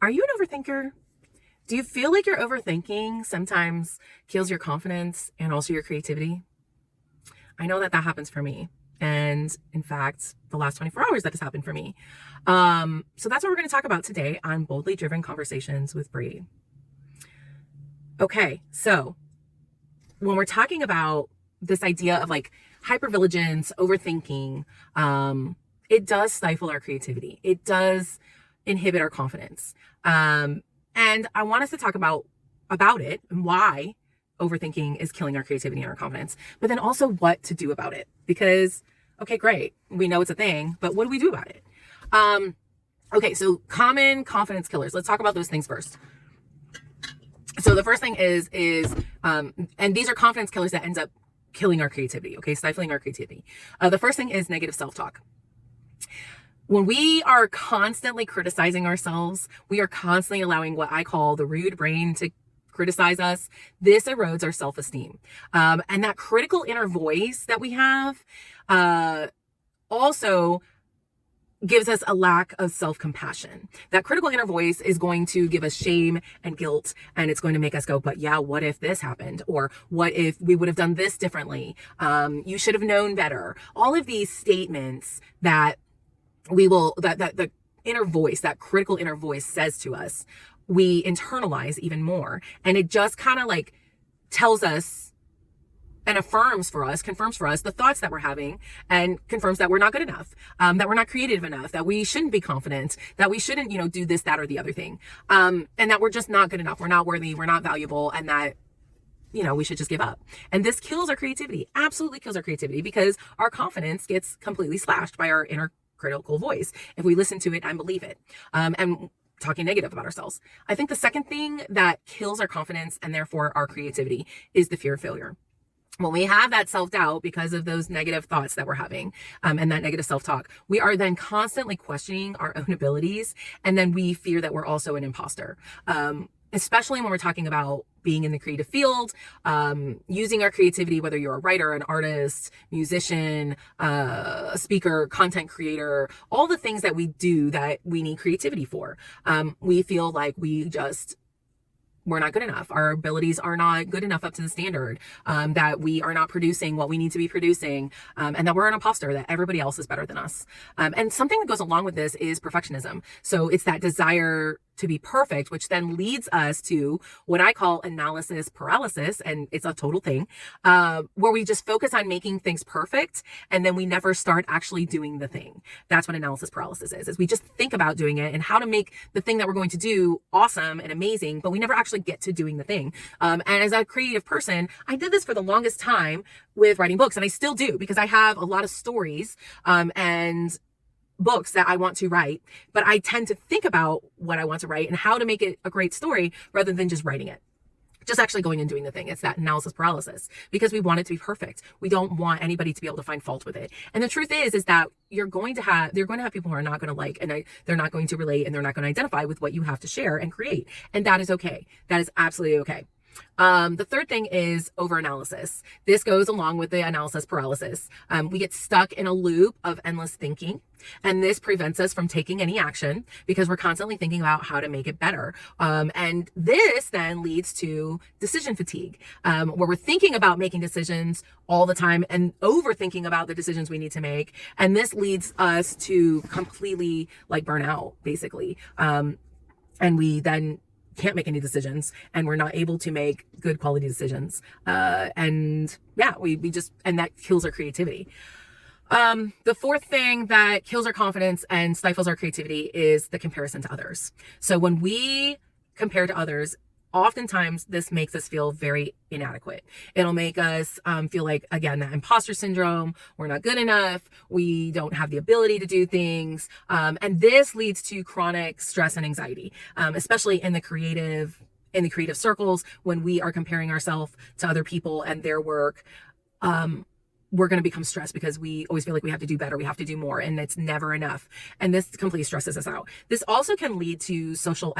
Are you an overthinker? Do you feel like your overthinking sometimes kills your confidence and also your creativity? I know that happens for me. And in fact, the last 24 hours that has happened for me. So that's what we're going to talk about today on Boldly Driven Conversations with Bree. Okay, so when we're talking about this idea of like hypervigilance, overthinking, it does stifle our creativity. It does inhibit our confidence. And I want us to talk about it and why overthinking is killing our creativity and our confidence, but then also what to do about it. Because, okay, great. We know it's a thing, but what do we do about it? Okay, so common confidence killers. Let's talk about those things first. So the first thing is, and these are confidence killers that ends up killing our creativity, okay, stifling our creativity. The first thing is negative self-talk. When we are constantly criticizing ourselves, we are constantly allowing what I call the rude brain to criticize us. This erodes our self-esteem. And that critical inner voice that we have also gives us a lack of self-compassion. That critical inner voice is going to give us shame and guilt, and it's going to make us go, but yeah, what if this happened? Or what if we would have done this differently? You should have known better. All of these statements that that the inner voice, that critical inner voice says to us, we internalize even more. And it just kind of like tells us and confirms for us the thoughts that we're having, and confirms that we're not good enough, that we're not creative enough, that we shouldn't be confident, that we shouldn't, do this, that, or the other thing. And that we're just not good enough. We're not worthy. We're not valuable. And that, we should just give up. And this kills our creativity, absolutely kills our creativity, because our confidence gets completely slashed by our inner critical voice if we listen to it and believe it, and talking negative about ourselves. I think the second thing that kills our confidence and therefore our creativity is the fear of failure. When we have that self-doubt because of those negative thoughts that we're having, and that negative self-talk, we are then constantly questioning our own abilities, and then we fear that we're also an imposter. Especially when we're talking about being in the creative field, using our creativity, whether you're a writer, an artist, musician, a speaker, content creator, all the things that we do that we need creativity for. We feel like we're not good enough. Our abilities are not good enough up to the standard, that we are not producing what we need to be producing, and that we're an imposter, that everybody else is better than us. And something that goes along with this is perfectionism. So it's that desire to be perfect, which then leads us to what I call analysis paralysis. And it's a total thing, where we just focus on making things perfect, and then we never start actually doing the thing. That's what analysis paralysis is we just think about doing it and how to make the thing that we're going to do awesome and amazing, but we never actually get to doing the thing. And as a creative person, I did this for the longest time with writing books, and I still do, because I have a lot of stories, and books that I want to write, but I tend to think about what I want to write and how to make it a great story rather than just writing it. Just actually going and doing the thing. It's that analysis paralysis, because we want it to be perfect. We don't want anybody to be able to find fault with it. And the truth is that you're going to have people who are not going to like, and they're not going to relate, and they're not going to identify with what you have to share and create. And that is okay. That is absolutely okay. The third thing is overanalysis. This goes along with the analysis paralysis. We get stuck in a loop of endless thinking, and this prevents us from taking any action because we're constantly thinking about how to make it better. And this then leads to decision fatigue, where we're thinking about making decisions all the time and overthinking about the decisions we need to make. And this leads us to completely like burn out, basically. And we then can't make any decisions, and we're not able to make good quality decisions. And yeah, we just, and that kills our creativity. The fourth thing that kills our confidence and stifles our creativity is the comparison to others. So when we compare to others, oftentimes this makes us feel very inadequate. It'll make us feel like, again, that imposter syndrome. We're not good enough. We don't have the ability to do things. And this leads to chronic stress and anxiety, especially in the creative circles, when we are comparing ourselves to other people and their work. We're going to become stressed because we always feel like we have to do better. We have to do more, and it's never enough. And this completely stresses us out. This also can lead to social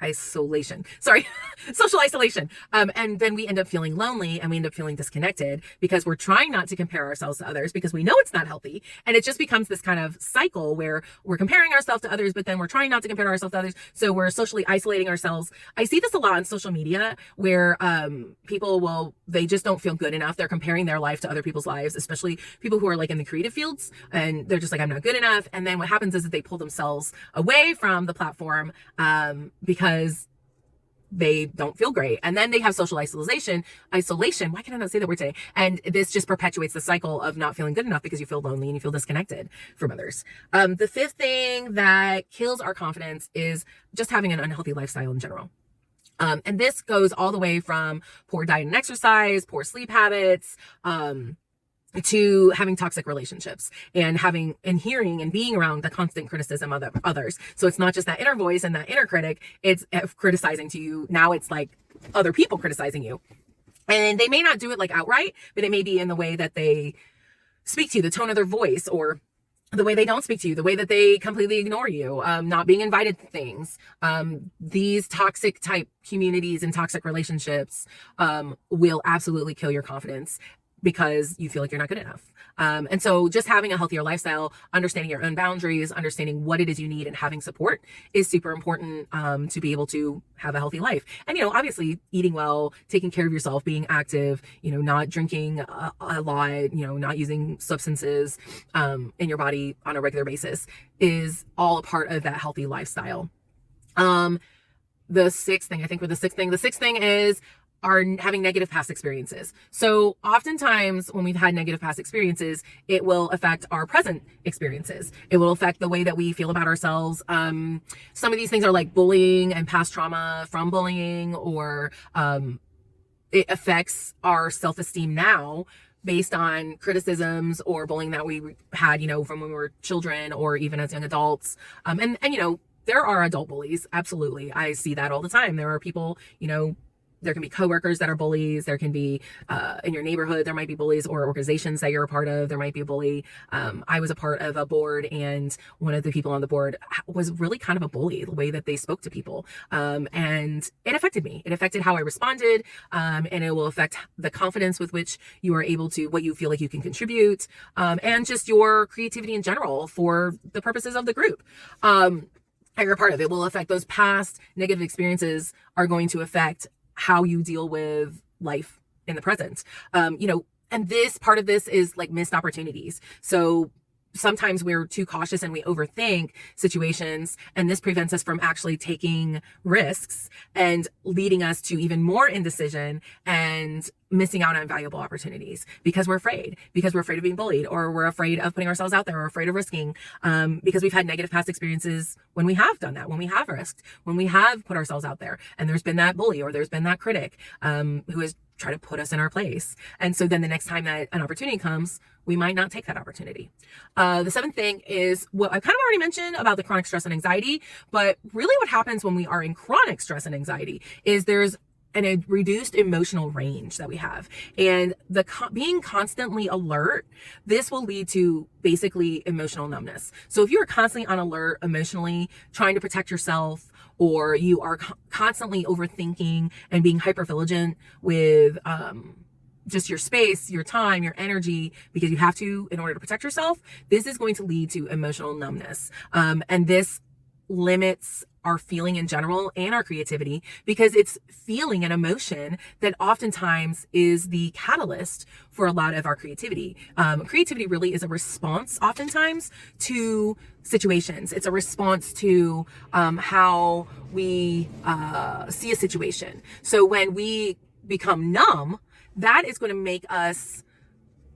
isolation. Sorry, social isolation. And then we end up feeling lonely and we end up feeling disconnected because we're trying not to compare ourselves to others because we know it's not healthy. And it just becomes this kind of cycle where we're comparing ourselves to others, but then we're trying not to compare ourselves to others. So we're socially isolating ourselves. I see this a lot on social media where they just don't feel good enough. They're comparing their life to other people's lives, especially people who are like in the creative fields. And they're just like, I'm not good enough. And then what happens is that they pull themselves away from the platform because they don't feel great. And then they have social isolation. Why can I not say that word today? And this just perpetuates the cycle of not feeling good enough because you feel lonely and you feel disconnected from others. The fifth thing that kills our confidence is just having an unhealthy lifestyle in general. And this goes all the way from poor diet and exercise, poor sleep habits, to having toxic relationships and hearing and being around the constant criticism of others. So it's not just that inner voice and that inner critic, it's criticizing to you. Now it's like other people criticizing you. And they may not do it like outright, but it may be in the way that they speak to you, the tone of their voice, or the way they don't speak to you, the way that they completely ignore you, not being invited to things. These toxic type communities and toxic relationships will absolutely kill your confidence because you feel like you're not good enough. And so just having a healthier lifestyle, understanding your own boundaries, understanding what it is you need and having support is super important to be able to have a healthy life. And, obviously eating well, taking care of yourself, being active, not drinking a lot, not using substances in your body on a regular basis is all a part of that healthy lifestyle. The sixth thing is are having negative past experiences. So oftentimes when we've had negative past experiences, it will affect our present experiences. It will affect the way that we feel about ourselves. Some of these things are like bullying and past trauma from bullying, or it affects our self-esteem now based on criticisms or bullying that we had, from when we were children or even as young adults. And there are adult bullies. Absolutely. I see that all the time. There are people, there can be coworkers that are bullies. There can be in your neighborhood, there might be bullies, or organizations that you're a part of. There might be a bully. I was a part of a board, and one of the people on the board was really kind of a bully, the way that they spoke to people. And it affected me. It affected how I responded. And it will affect the confidence with which you are able to, what you feel like you can contribute, and just your creativity in general for the purposes of the group. And you're a part of it. Will affect those past negative experiences are going to affect how you deal with life in the present. And this part of this is like missed opportunities. So sometimes we're too cautious and we overthink situations, and this prevents us from actually taking risks and leading us to even more indecision and missing out on valuable opportunities because we're afraid of being bullied, or we're afraid of putting ourselves out there, or afraid of risking, because we've had negative past experiences when we have done that, when we have risked, when we have put ourselves out there, and there's been that bully or there's been that critic who has tried to put us in our place. And so then the next time that an opportunity comes, we might not take that opportunity. The seventh thing is what I've kind of already mentioned about the chronic stress and anxiety, but really what happens when we are in chronic stress and anxiety is there's a reduced emotional range that we have, and being constantly alert, this will lead to basically emotional numbness. So if you are constantly on alert emotionally, trying to protect yourself, or you are constantly overthinking and being hypervigilant with just your space, your time, your energy, because you have to in order to protect yourself, this is going to lead to emotional numbness. And this limits our feeling in general and our creativity, because it's feeling an emotion that oftentimes is the catalyst for a lot of our creativity. Creativity really is a response oftentimes to situations. It's a response to how we see a situation. So when we become numb, that is going to make us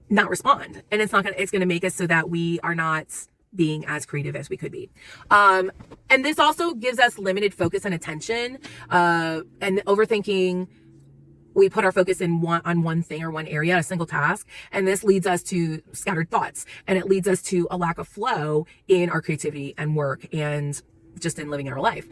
not respond. And it's going to make us so that we are not being as creative as we could be. And this also gives us limited focus and attention. And overthinking, we put our focus on one thing or one area, a single task. And this leads us to scattered thoughts. And it leads us to a lack of flow in our creativity and work and just in living our life.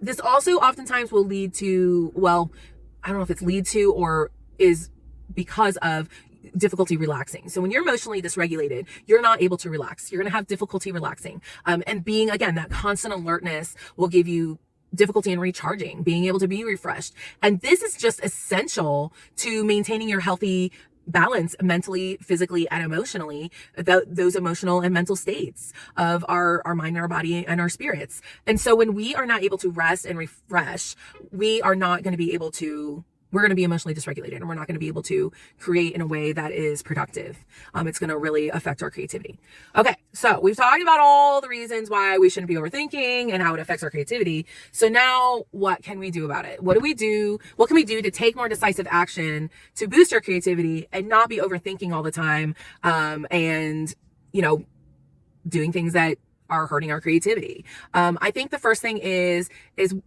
This also oftentimes will lead to, I don't know if it's lead to or is because of difficulty relaxing. So when you're emotionally dysregulated, you're not able to relax. You're going to have difficulty relaxing. And being, again, that constant alertness will give you difficulty in recharging, being able to be refreshed. And this is just essential to maintaining your healthy balance mentally, physically, and emotionally, those emotional and mental states of our mind, our body, and our spirits. And so when we are not able to rest and refresh, we are not going to be able to we're going to be emotionally dysregulated, and we're not going to be able to create in a way that is productive. It's going to really affect our creativity. Okay, so we've talked about all the reasons why we shouldn't be overthinking and how it affects our creativity. So now what can we do about it? What can we do to take more decisive action to boost our creativity and not be overthinking all the time, and, doing things that are hurting our creativity? I think the first thing is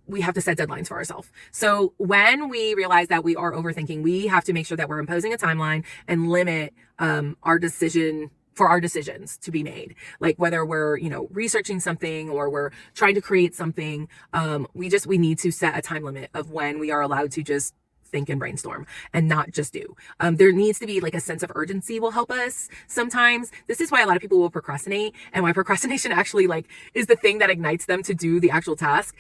we have to set deadlines for ourselves. So when we realize that we are overthinking, we have to make sure that we're imposing a timeline and limit our decisions to be made. Like whether we're, researching something or we're trying to create something, we need to set a time limit of when we are allowed to just think and brainstorm and not just do. There needs to be like a sense of urgency will help us sometimes. This is why a lot of people will procrastinate, and why procrastination actually is the thing that ignites them to do the actual task,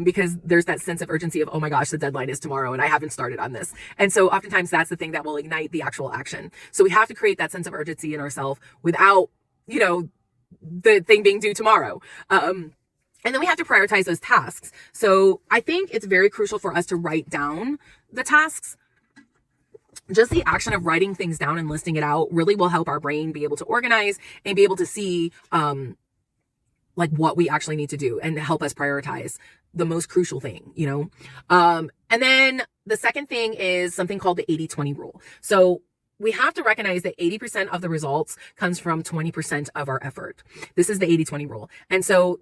because there's that sense of urgency of, oh my gosh, the deadline is tomorrow and I haven't started on this. And so oftentimes that's the thing that will ignite the actual action. So we have to create that sense of urgency in ourselves without, the thing being due tomorrow. And then we have to prioritize those tasks. So I think it's very crucial for us to write down the tasks. Just the action of writing things down and listing it out really will help our brain be able to organize and be able to see what we actually need to do and help us prioritize the most crucial thing, And then the second thing is something called the 80-20 rule. So we have to recognize that 80% of the results comes from 20% of our effort. This is the 80-20 rule. And so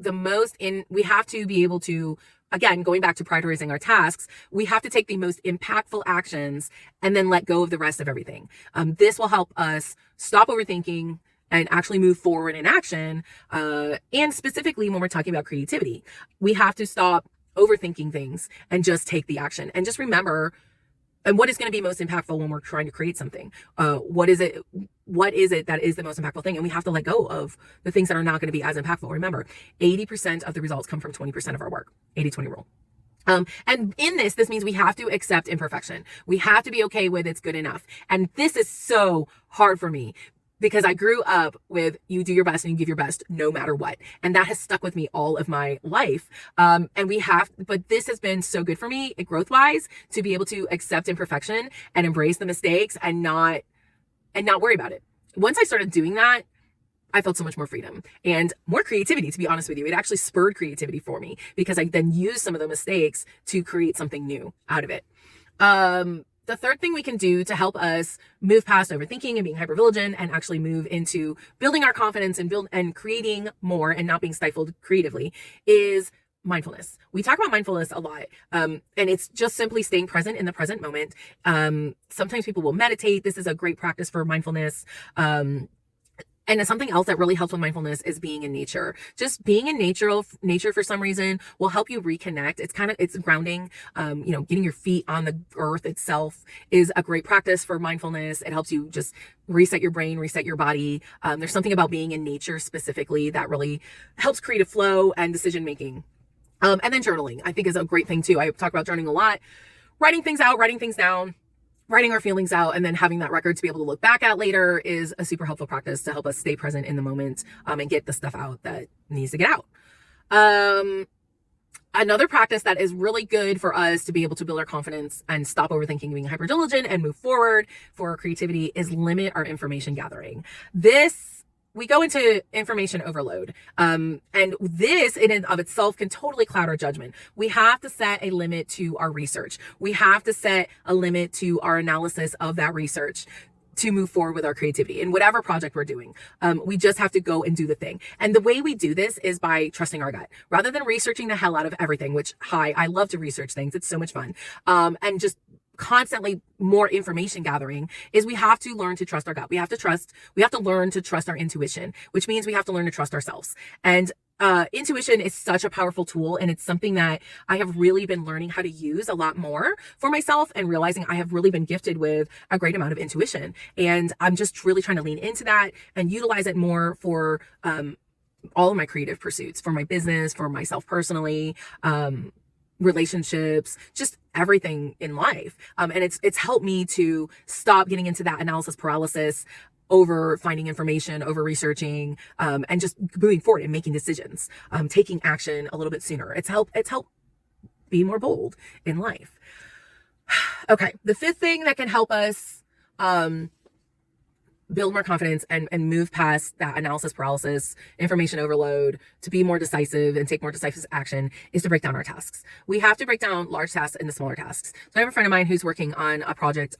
we have to be able to, again, going back to prioritizing our tasks, we have to take the most impactful actions and then let go of the rest of everything. This will help us stop overthinking and actually move forward in action. And specifically when we're talking about creativity, we have to stop overthinking things and just take the action. And just remember, and what is going to be most impactful when we're trying to create something? What is it that is the most impactful thing? And we have to let go of the things that are not going to be as impactful. Remember, 80% of the results come from 20% of our work. 80-20 rule. And in this means we have to accept imperfection. We have to be okay with it's good enough. And this is so hard for me, because I grew up with you do your best and you give your best no matter what. And that has stuck with me all of my life. But this has been so good for me growth wise to be able to accept imperfection and embrace the mistakes and not worry about it. Once I started doing that, I felt so much more freedom and more creativity, to be honest with you. It actually spurred creativity for me because I then used some of the mistakes to create something new out of it. The third thing we can do to help us move past overthinking and being hypervigilant and actually move into building our confidence and creating more and not being stifled creatively is mindfulness. We talk about mindfulness a lot, and it's just simply staying present in the present moment. Sometimes people will meditate. This is a great practice for mindfulness. And something else that really helps with mindfulness is being in nature. Just being in nature for some reason will help you reconnect. It's grounding. Getting your feet on the earth itself is a great practice for mindfulness. It helps you just reset your brain, reset your body. There's something about being in nature specifically that really helps create a flow and decision making. And then journaling, I think, is a great thing too. I talk about journaling a lot. Writing things out, writing things down, writing our feelings out, and then having that record to be able to look back at later is a super helpful practice to help us stay present in the moment, and get the stuff out that needs to get out. Another practice that is really good for us to be able to build our confidence and stop overthinking, being hyperdiligent, and move forward for our creativity is limit our information gathering. We go into information overload. And this in and of itself can totally cloud our judgment. We have to set a limit to our research. We have to set a limit to our analysis of that research to move forward with our creativity in whatever project we're doing. We just have to go and do the thing. And the way we do this is by trusting our gut rather than researching the hell out of everything, which I love to research things. It's so much fun. And just constantly more information gathering is we have to learn to trust our gut. We have to learn to trust our intuition, which means we have to learn to trust ourselves. And intuition is such a powerful tool, and it's something that I have really been learning how to use a lot more for myself and realizing I have really been gifted with a great amount of intuition. And I'm just really trying to lean into that and utilize it more for all of my creative pursuits, for my business, for myself personally. relationships, just everything in life. And it's helped me to stop getting into that analysis paralysis, over finding information, over researching, and just moving forward and making decisions, taking action a little bit sooner. It's helped be more bold in life. Okay. The fifth thing that can help us, build more confidence and move past that analysis paralysis, information overload, to be more decisive and take more decisive action, is to break down our tasks. We have to break down large tasks into smaller tasks. So I have a friend of mine who's working on a project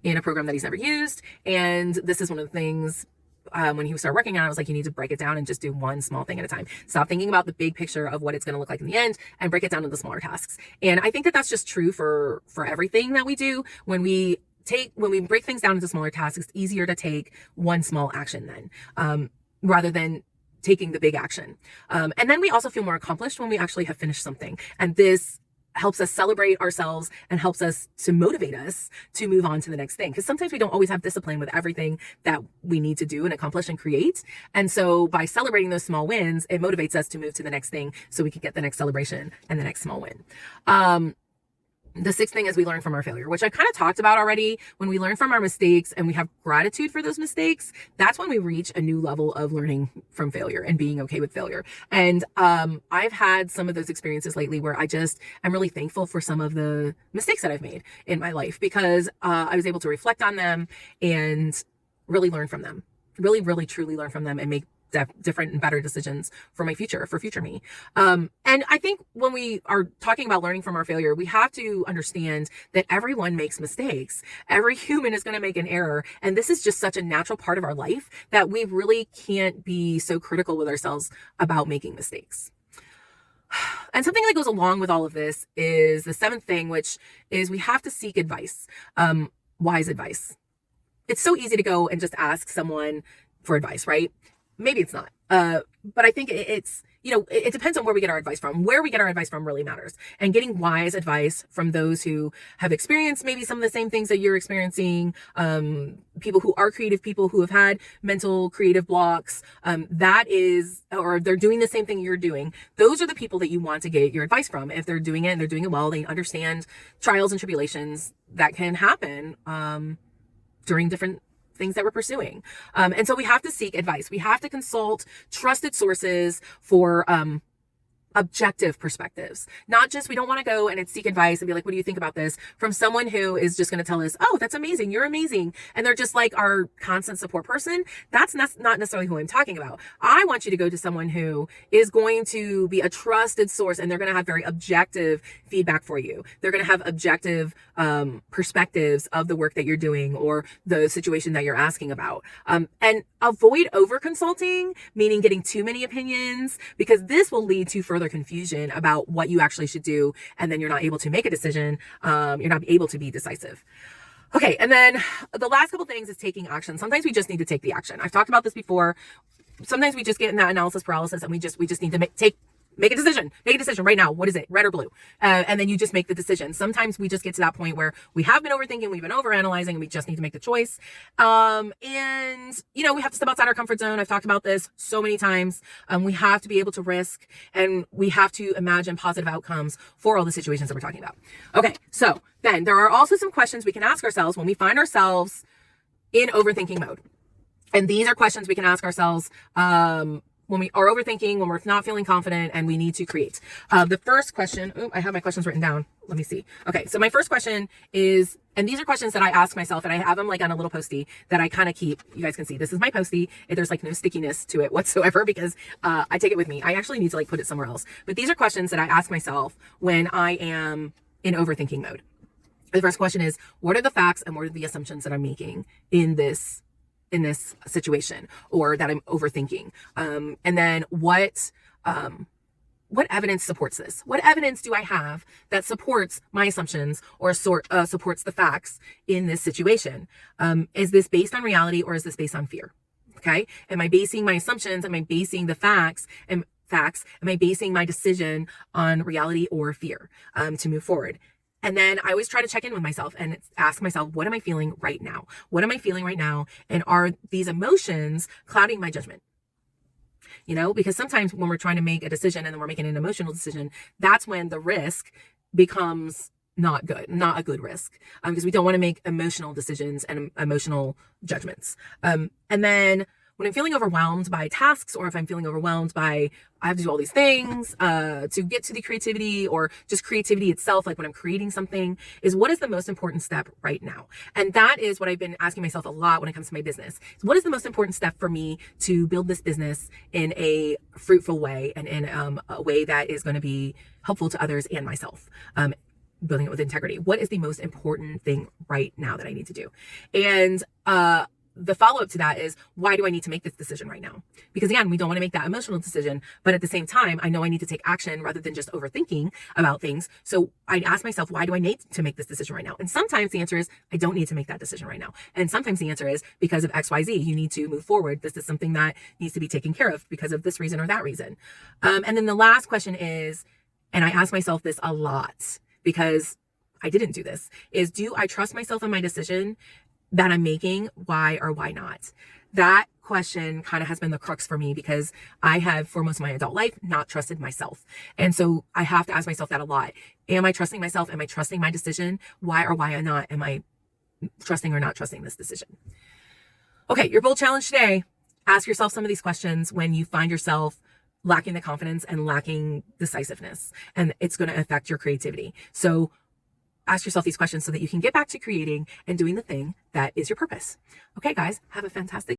in a program that he's never used. And this is one of the things when he started working on it, I was like, you need to break it down and just do one small thing at a time. Stop thinking about the big picture of what it's going to look like in the end and break it down into smaller tasks. And I think that that's just true for everything that we do. When we break things down into smaller tasks, it's easier to take one small action then, rather than taking the big action. And then we also feel more accomplished when we actually have finished something. And this helps us celebrate ourselves and helps us to motivate us to move on to the next thing. Because sometimes we don't always have discipline with everything that we need to do and accomplish and create. And so by celebrating those small wins, it motivates us to move to the next thing so we can get the next celebration and the next small win. The sixth thing is we learn from our failure, which I kind of talked about already. When we learn from our mistakes and we have gratitude for those mistakes, that's when we reach a new level of learning from failure and being okay with failure. And I've had some of those experiences lately where I just am really thankful for some of the mistakes that I've made in my life, because I was able to reflect on them and really learn from them, really, really, truly learn from them and make different and better decisions for future me. And I think when we are talking about learning from our failure, we have to understand that everyone makes mistakes. Every human is going to make an error. And this is just such a natural part of our life that we really can't be so critical with ourselves about making mistakes. And something that goes along with all of this is the seventh thing, which is we have to seek advice, wise advice. It's so easy to go and just ask someone for advice, right? Maybe it's not. But I think it's, it depends on where we get our advice from. Where we get our advice from really matters. And getting wise advice from those who have experienced maybe some of the same things that you're experiencing, people who are creative, people who have had mental creative blocks, or they're doing the same thing you're doing. Those are the people that you want to get your advice from. If they're doing it and they're doing it well, they understand trials and tribulations that can happen during different things that we're pursuing. And so we have to seek advice. We have to consult trusted sources for objective perspectives. Not just, we don't want to go and seek advice and be like, what do you think about this? From someone who is just going to tell us, oh, that's amazing. You're amazing. And they're just like our constant support person. That's not necessarily who I'm talking about. I want you to go to someone who is going to be a trusted source, and they're going to have very objective feedback for you. They're going to have objective perspectives of the work that you're doing or the situation that you're asking about. And avoid over consulting, meaning getting too many opinions, because this will lead to further confusion about what you actually should do. And then you're not able to make a decision. You're not able to be decisive. Okay. And then the last couple things is taking action. Sometimes we just need to take the action. I've talked about this before. Sometimes we just get in that analysis paralysis and we just need to make a decision right now. What is it? Red or blue? And then you just make the decision. Sometimes we just get to that point where we have been overthinking, we've been overanalyzing, and we just need to make the choice. And we have to step outside our comfort zone. I've talked about this so many times. We have to be able to risk, and we have to imagine positive outcomes for all the situations that we're talking about. Okay. So then there are also some questions we can ask ourselves when we find ourselves in overthinking mode. And these are questions we can ask ourselves, when we are overthinking, when we're not feeling confident and we need to create. The first question, I have my questions written down. Let me see. Okay. So my first question is, and these are questions that I ask myself, and I have them like on a little postie that I kind of keep. You guys can see this is my postie. There's like no stickiness to it whatsoever because I take it with me. I actually need to like put it somewhere else. But these are questions that I ask myself when I am in overthinking mode. The first question is, what are the facts and what are the assumptions that I'm making in this situation, or that I'm overthinking? And then what evidence supports this? What evidence do I have that supports my assumptions or supports the facts in this situation? Is this based on reality or is this based on fear? Okay. Am I basing my assumptions? Am I basing the facts? Am I basing my decision on reality or fear, to move forward? And then I always try to check in with myself and ask myself, what am I feeling right now? What am I feeling right now? And are these emotions clouding my judgment? Because sometimes when we're trying to make a decision and then we're making an emotional decision, that's when the risk becomes not good, not a good risk, because we don't want to make emotional decisions and emotional judgments. And then when I'm feeling overwhelmed by tasks, or if I'm feeling overwhelmed by, I have to do all these things to get to the creativity, or just creativity itself, like when I'm creating something, is what is the most important step right now? And that is what I've been asking myself a lot when it comes to my business. So what is the most important step for me to build this business in a fruitful way, and in a way that is going to be helpful to others and myself? Building it with integrity. What is the most important thing right now that I need to do? And the follow-up to that is, why do I need to make this decision right now? Because again, we don't want to make that emotional decision, but at the same time, I know I need to take action rather than just overthinking about things. So I ask myself, why do I need to make this decision right now? And sometimes the answer is, I don't need to make that decision right now. And sometimes the answer is, because of XYZ, you need to move forward. This is something that needs to be taken care of because of this reason or that reason. And then the last question is, and I ask myself this a lot because I didn't do this, is, do I trust myself in my decision that I'm making? Why or why not? That question kind of has been the crux for me, because I have, for most of my adult life, not trusted myself. And so I have to ask myself that a lot. Am I trusting myself? Am I trusting my decision? Why or why not am I trusting or not trusting this decision? Okay, your bold challenge today, ask yourself some of these questions when you find yourself lacking the confidence and lacking decisiveness, and it's going to affect your creativity. So ask yourself these questions so that you can get back to creating and doing the thing that is your purpose. Okay, guys, have a fantastic